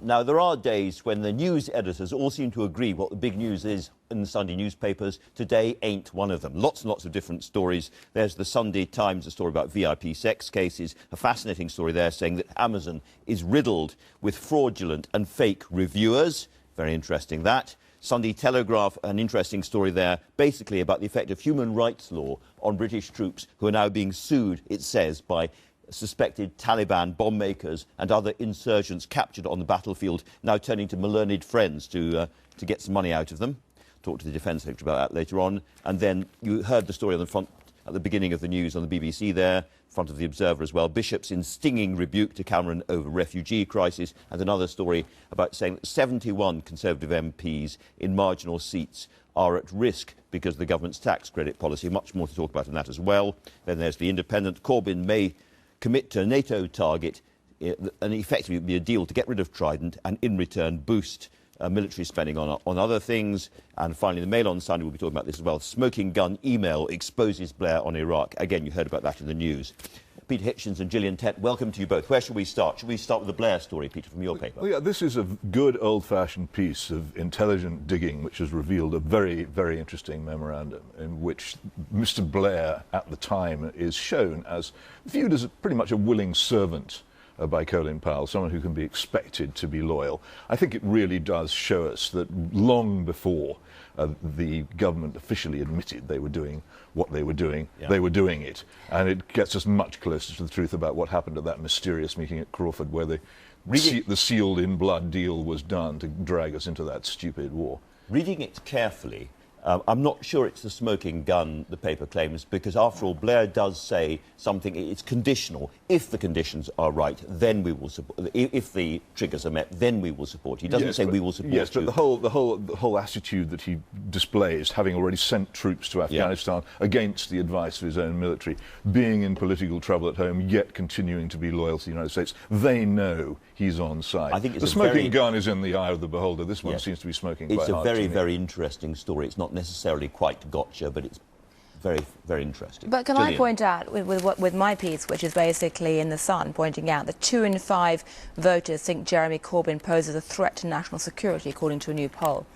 Now, there are days when the news editors all seem to agree what the big news is in the Sunday newspapers. Today ain't one of them. Lots and lots of different stories. There's the Sunday Times, a story about VIP sex cases, a fascinating story there saying that Amazon is riddled with fraudulent and fake reviewers. Very interesting, that. Sunday Telegraph, an interesting story there, basically about the effect of human rights law on British troops who are now being sued, it says, by suspected Taliban bomb makers and other insurgents captured on the battlefield, now turning to learned friends to get some money out of them. Talk to the Defence Secretary about that later on. And then you heard the story on the front at the beginning of the news on the BBC there, front of the Observer as well. Bishops in stinging rebuke to Cameron over refugee crisis, and another story about saying that 71 Conservative MPs in marginal seats are at risk because of the government's tax credit policy. Much more to talk about on that as well. Then there's the Independent. Corbyn may commit to a NATO target and effectively be a deal to get rid of Trident and in return boost military spending on other things. And finally, the Mail on Sunday will be talking about this as well. Smoking gun email exposes Blair on Iraq. Again, you heard about that in the news. Peter Hitchens and Gillian Tett, welcome to you both. Where should we start? Should we start with the Blair story, Peter, from your paper? Well, yeah, this is a good old-fashioned piece of intelligent digging which has revealed a very, very interesting memorandum in which Mr. Blair, at the time, is shown as viewed as pretty much a willing servant by Colin Powell, someone who can be expected to be loyal. I think it really does show us that long before the government officially admitted they were doing what they were doing, they were doing it. And it gets us much closer to the truth about what happened at that mysterious meeting at Crawford where the sealed in blood deal was done to drag us into that stupid war. Reading it carefully, I'm not sure it's the smoking gun, the paper claims, because after all, Blair does say something, it's conditional. If the conditions are right, then we will support. If the triggers are met, then we will support. He doesn't say we will support. Yes, but the whole attitude that he displays, having already sent troops to Afghanistan against the advice of his own military, being in political trouble at home, yet continuing to be loyal to the United States, they know he's on side. I think the smoking gun is in the eye of the beholder. This one seems to be smoking quite hard. It's a very, very interesting story. It's not necessarily quite gotcha, but it's very, very interesting. But can Gillian. I point out, with my piece, which is basically in The Sun, pointing out that 2 in 5 voters think Jeremy Corbyn poses a threat to national security, according to a new poll.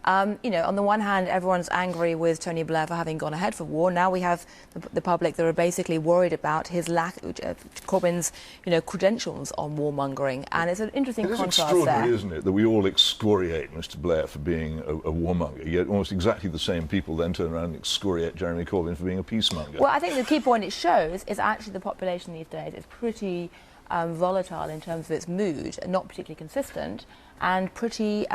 You know, on the one hand, everyone's angry with Tony Blair for having gone ahead for war. Now we have the public that are basically worried about his Corbyn's, credentials on warmongering, and it's an interesting contrast there. It's extraordinary, isn't it, that we all excoriate Mr. Blair for being a warmonger, yet almost exactly the same people then turn around and excoriate Jeremy Corbyn for being a peacemonger. Well, I think the key point it shows is actually the population these days is pretty volatile in terms of its mood, not particularly consistent, and pretty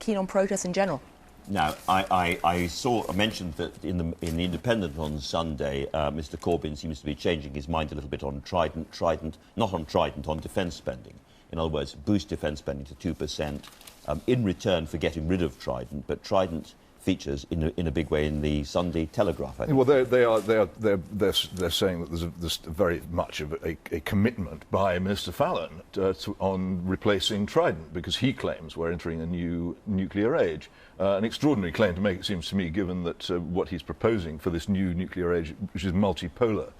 keen on protest in general. Now, I mentioned that in the Independent on Sunday, Mr. Corbyn seems to be changing his mind a little bit on on defence spending. In other words, boost defence spending to 2% in return for getting rid of Trident, but Trident features in a big way in the Sunday Telegraph. I think. Well, they're saying that there's very much of a commitment by Mr. Fallon on replacing Trident, because he claims we're entering a new nuclear age. An extraordinary claim to make, it seems to me, given that what he's proposing for this new nuclear age, which is multipolar,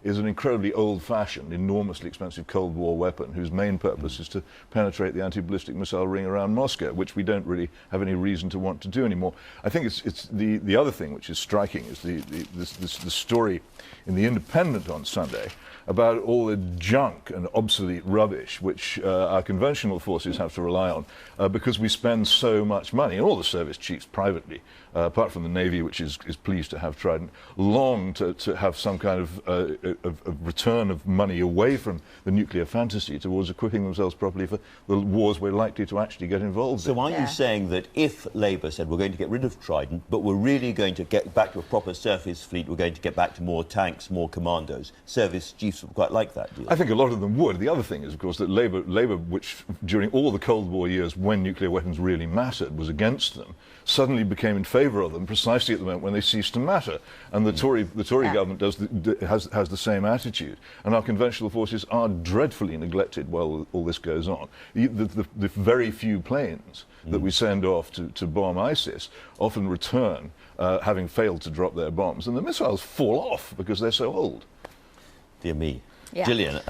is an incredibly old-fashioned, enormously expensive Cold War weapon whose main purpose is to penetrate the anti-ballistic missile ring around Moscow, which we don't really have any reason to want to do anymore. I think it's the other thing which is striking is the story in the Independent on Sunday about all the junk and obsolete rubbish which our conventional forces have to rely on because we spend so much money, and all the service chiefs privately, apart from the Navy, which is pleased to have Trident, long to have some kind of return of money away from the nuclear fantasy towards equipping themselves properly for the wars we're likely to actually get involved in. So are you saying that if Labour said we're going to get rid of Trident, but we're really going to get back to a proper surface fleet, we're going to get back to more tanks, more commandos, service chiefs would quite like that deal? I think a lot of them would. The other thing is, of course, that Labour, which during all the Cold War years when nuclear weapons really mattered, was against them, suddenly became in favour of them precisely at the moment when they ceased to matter. And the Tory government has the same attitude. And our conventional forces are dreadfully neglected while all this goes on. The very few planes that we send off to bomb ISIS often return having failed to drop their bombs. And the missiles fall off because they're so old. Dear me. Yeah. Gillian.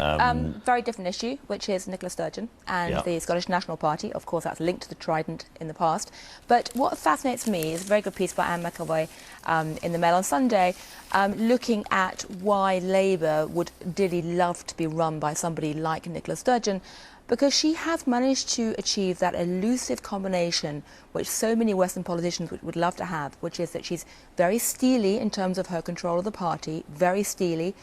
Very different issue, which is Nicola Sturgeon and the Scottish National Party. Of course, that's linked to the Trident in the past. But what fascinates me is a very good piece by Anne McElvoy in the Mail on Sunday, looking at why Labour would dearly love to be run by somebody like Nicola Sturgeon, because she has managed to achieve that elusive combination which so many Western politicians would love to have, which is that she's very steely in terms of her control of the party, very steely,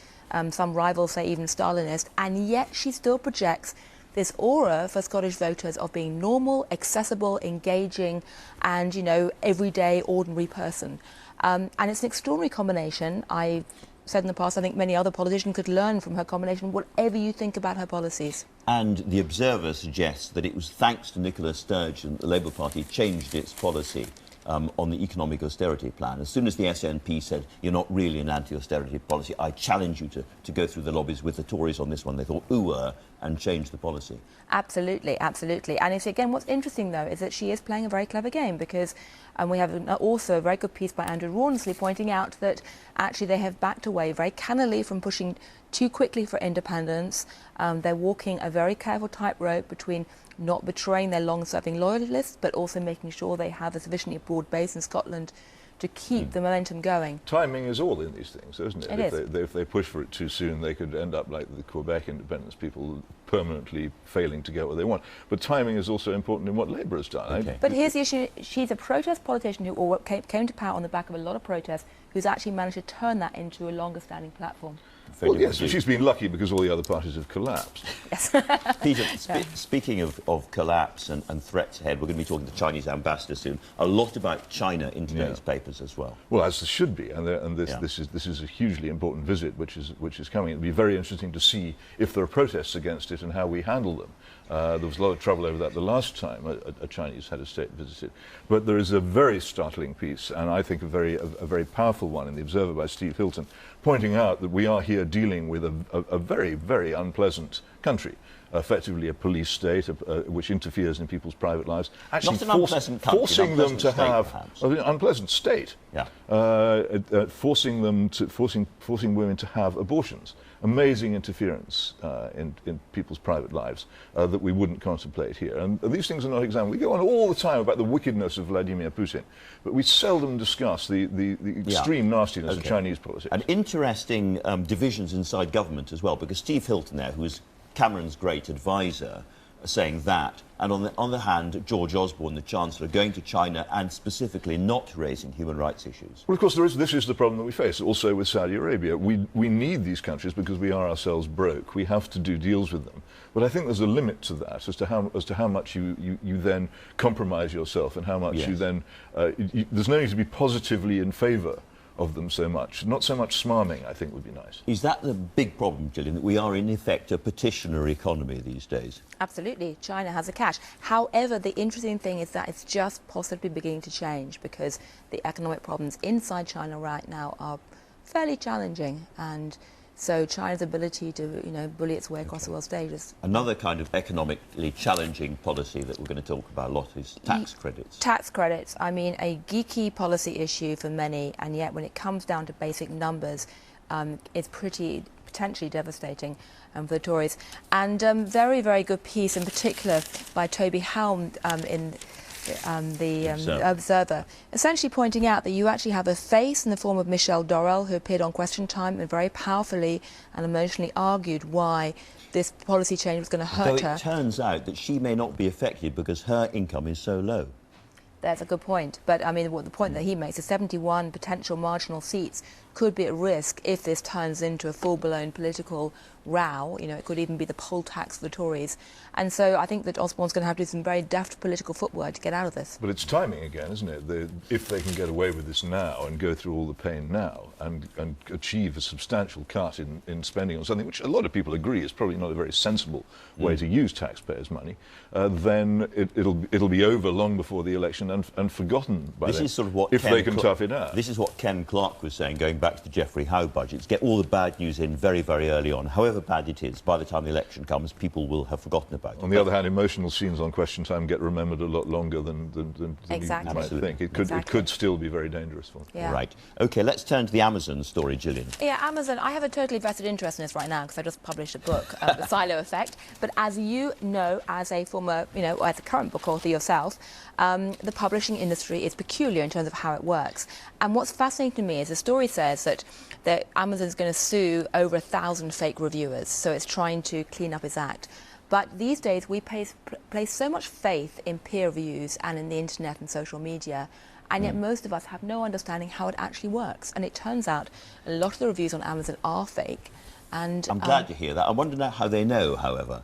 some rivals say even Stalinist, and yet she still projects this aura for Scottish voters of being normal, accessible, engaging, and, you know, everyday, ordinary person. And it's an extraordinary combination. I've said in the past, I think many other politicians could learn from her combination, whatever you think about her policies. And The Observer suggests that it was thanks to Nicola Sturgeon that the Labour Party changed its policy on the economic austerity plan. As soon as the SNP said, you're not really an anti-austerity policy, I challenge you to go through the lobbies with the Tories on this one. They thought, and change the policy. Absolutely, absolutely. And it's, again, what's interesting, though, is that she is playing a very clever game, because we have also a very good piece by Andrew Rawnsley pointing out that actually they have backed away very cannily from pushing too quickly for independence. They're walking a very careful tightrope between not betraying their long-serving loyalists, but also making sure they have a sufficiently broad base in Scotland to keep the momentum going. Timing is all in these things, isn't it? If they push for it too soon, they could end up like the Quebec independence people, permanently failing to get what they want. But timing is also important in what Labour has done. Okay. But here's the issue. She's a protest politician who came to power on the back of a lot of protests, who's actually managed to turn that into a longer-standing platform. Well, yes, but she's been lucky because all the other parties have collapsed. Yes. Peter, speaking of collapse and threats ahead, we're going to be talking to the Chinese ambassador soon. A lot about China in today's papers as well. Well, as there should be, and this is a hugely important visit which is coming. It'll be very interesting to see if there are protests against it and how we handle them. There was a lot of trouble over that the last time a Chinese head of state visited. But there is a very startling piece, and I think a very powerful one in The Observer by Steve Hilton, pointing out that we are here dealing with a very, very unpleasant country, effectively a police state which interferes in people's private lives. Actually, not an unpleasant country, forcing them to have an unpleasant state. Yeah. Forcing women to have abortions. Amazing interference in people's private lives that we wouldn't contemplate here. And these things are not examined. We go on all the time about the wickedness of Vladimir Putin, but we seldom discuss the extreme nastiness of Chinese politics. And interesting divisions inside government as well, because Steve Hilton there, who was Cameron's great advisor, saying that, and on the other hand, George Osborne, the Chancellor, going to China and specifically not raising human rights issues. Well, of course, this is the problem that we face, also with Saudi Arabia. We need these countries because we are ourselves broke. We have to do deals with them. But I think there's a limit to that, as to how much you then compromise yourself and how much you then... there's no need to be positively in favour of them so much. Not so much smarming, I think, would be nice. Is that the big problem, Gillian, that we are in effect a petitioner economy these days? Absolutely. China has a cash. However, the interesting thing is that it's just possibly beginning to change, because the economic problems inside China right now are fairly challenging, and so China's ability to, bully its way across the world stage is... Another kind of economically challenging policy that we're going to talk about a lot is tax credits. Tax credits. I mean, a geeky policy issue for many, and yet when it comes down to basic numbers, it's pretty potentially devastating for the Tories. And very, very good piece in particular by Toby Helm in the Observer, essentially pointing out that you actually have a face in the form of Michelle Dorrell, who appeared on Question Time and very powerfully and emotionally argued why this policy change was going to hurt her. Though it turns out that she may not be affected because her income is so low. That's a good point. But, I mean, the point that he makes is 71 potential marginal seats could be at risk if this turns into a full-blown political row. It could even be the poll tax for the Tories. And so I think that Osborne's going to have to do some very deft political footwork to get out of this. But it's timing again, isn't it? If they can get away with this now and go through all the pain now and achieve a substantial cut in spending on something which a lot of people agree is probably not a very sensible way to use taxpayers' money, then it'll be over long before the election and forgotten by then, This is sort of what if they can tough it out. This is what Ken Clarke was saying, going back to the Geoffrey Howe budgets, get all the bad news in very, very early on. However bad it is, by the time the election comes, people will have forgotten about it. On the other hand, emotional scenes on Question Time get remembered a lot longer than Exactly. you might think. It could still be very dangerous for them. Yeah. Right. OK, let's turn to the Amazon story, Gillian. Yeah, Amazon, I have a totally vested interest in this right now because I just published a book, The Silo Effect. But as you know, as a former, as a current book author yourself, the publishing industry is peculiar in terms of how it works. And what's fascinating to me is the story says that Amazon's going to sue over 1,000 fake reviewers, so it's trying to clean up its act. But these days we place so much faith in peer reviews and in the internet and social media, and yet most of us have no understanding how it actually works. And it turns out a lot of the reviews on Amazon are fake. And I'm glad to hear that. I wonder how they know, however.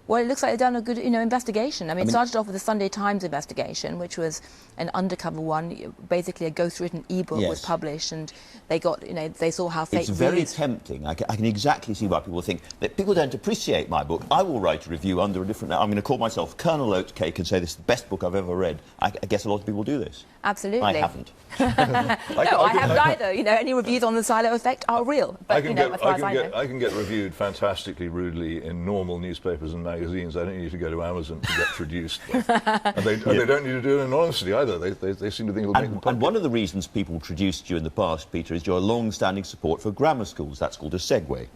Well, it looks like they've done a good, investigation. I mean, it started off with the Sunday Times investigation, which was an undercover one. Basically, a ghostwritten e-book was published, and they got, they saw how fake. It's very tempting. I can exactly see why people think that people don't appreciate my book. I will write a review under a different. I'm going to call myself Colonel Oatcake and say this is the best book I've ever read. I guess a lot of people do this. Absolutely. I haven't. No, I haven't either. Any reviews on the Silo Effect are real. But, I can get reviewed fantastically rudely in normal newspapers and magazines. I don't need to go to Amazon to get traduced. And they don't need to do it in honesty either. They seem to think it'll make them popular. And one of the reasons people traduced you in the past, Peter, is your long-standing support for grammar schools. That's called a segue.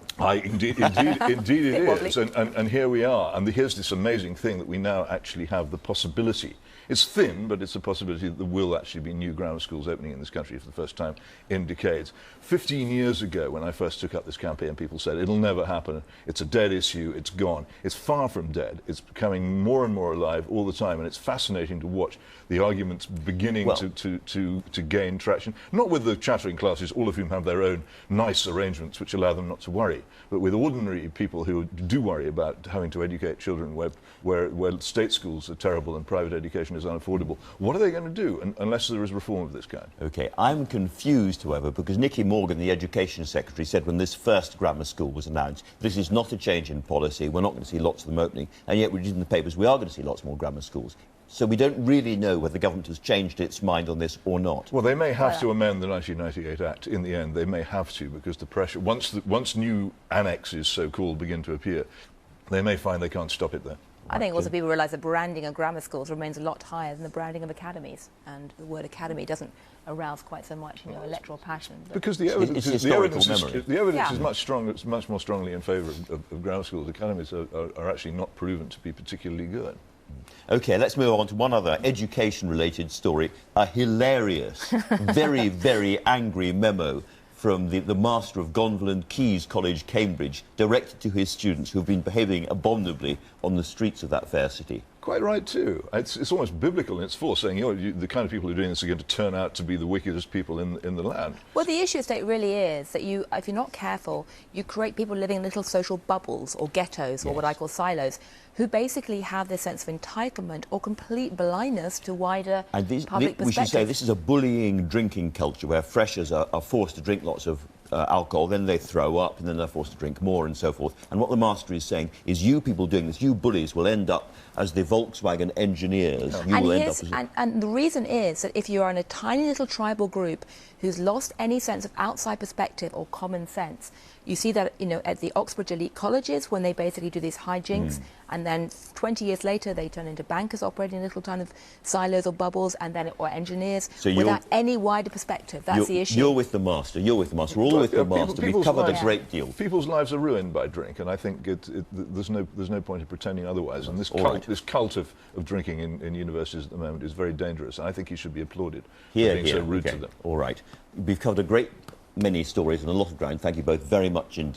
Indeed it is. And here we are. And here's this amazing thing that we now actually have the possibility. It's thin, but it's a possibility that there will actually be new grammar schools opening in this country for the first time in decades. 15 years ago, when I first took up this campaign, people said, it'll never happen. It's a dead issue. It's gone. It's far from dead. It's becoming more and more alive all the time, and it's fascinating to watch the arguments beginning to gain traction, not with the chattering classes, all of whom have their own nice arrangements which allow them not to worry, but with ordinary people who do worry about having to educate children where state schools are terrible and private education is unaffordable. What are they going to do unless there is reform of this kind? OK, I'm confused, however, because Nicky Morgan, the Education Secretary, said when this first grammar school was announced, this is not a change in policy, we're not going to see lots of them opening, and yet we're reading the papers, we are going to see lots more grammar schools. So we don't really know whether the government has changed its mind on this or not. Well, they may have to amend the 1998 Act in the end. They may have to, because the pressure, once new annexes, so-called, begin to appear, they may find they can't stop it there. I think also people realise the branding of grammar schools remains a lot higher than the branding of academies, and the word academy doesn't arouse quite so much, electoral passion. Because the evidence is much more strongly in favour of grammar schools. Academies are actually not proven to be particularly good. OK, let's move on to one other education-related story. A hilarious, very, very angry memo from the master of Gonville and Caius College, Cambridge, directed to his students who have been behaving abominably on the streets of that fair city. Quite right, too. It's almost biblical in its force, saying the kind of people who are doing this are going to turn out to be the wickedest people in the land. Well, the issue state really is that if you're not careful, you create people living in little social bubbles or ghettos or what I call silos, who basically have this sense of entitlement or complete blindness to wider public perspective. We should say this is a bullying drinking culture where freshers are forced to drink lots of alcohol, then they throw up, and then they're forced to drink more and so forth. And what the master is saying is you people doing this, you bullies, will end up as the Volkswagen engineers. And the reason is that if you are in a tiny little tribal group who's lost any sense of outside perspective or common sense, you see that, at the Oxford elite colleges when they basically do these hijinks, and then 20 years later they turn into bankers operating little kind of silos or bubbles, or engineers, without any wider perspective. That's the issue. You're with the master. You're with the master. We're all with the master. We've covered a great deal. People's lives are ruined by drink, and I think there's no point in pretending otherwise. And this cult of drinking in universities at the moment is very dangerous, and I think he should be applauded for being so rude to them. All right. We've covered a great many stories and a lot of ground. Thank you both very much indeed.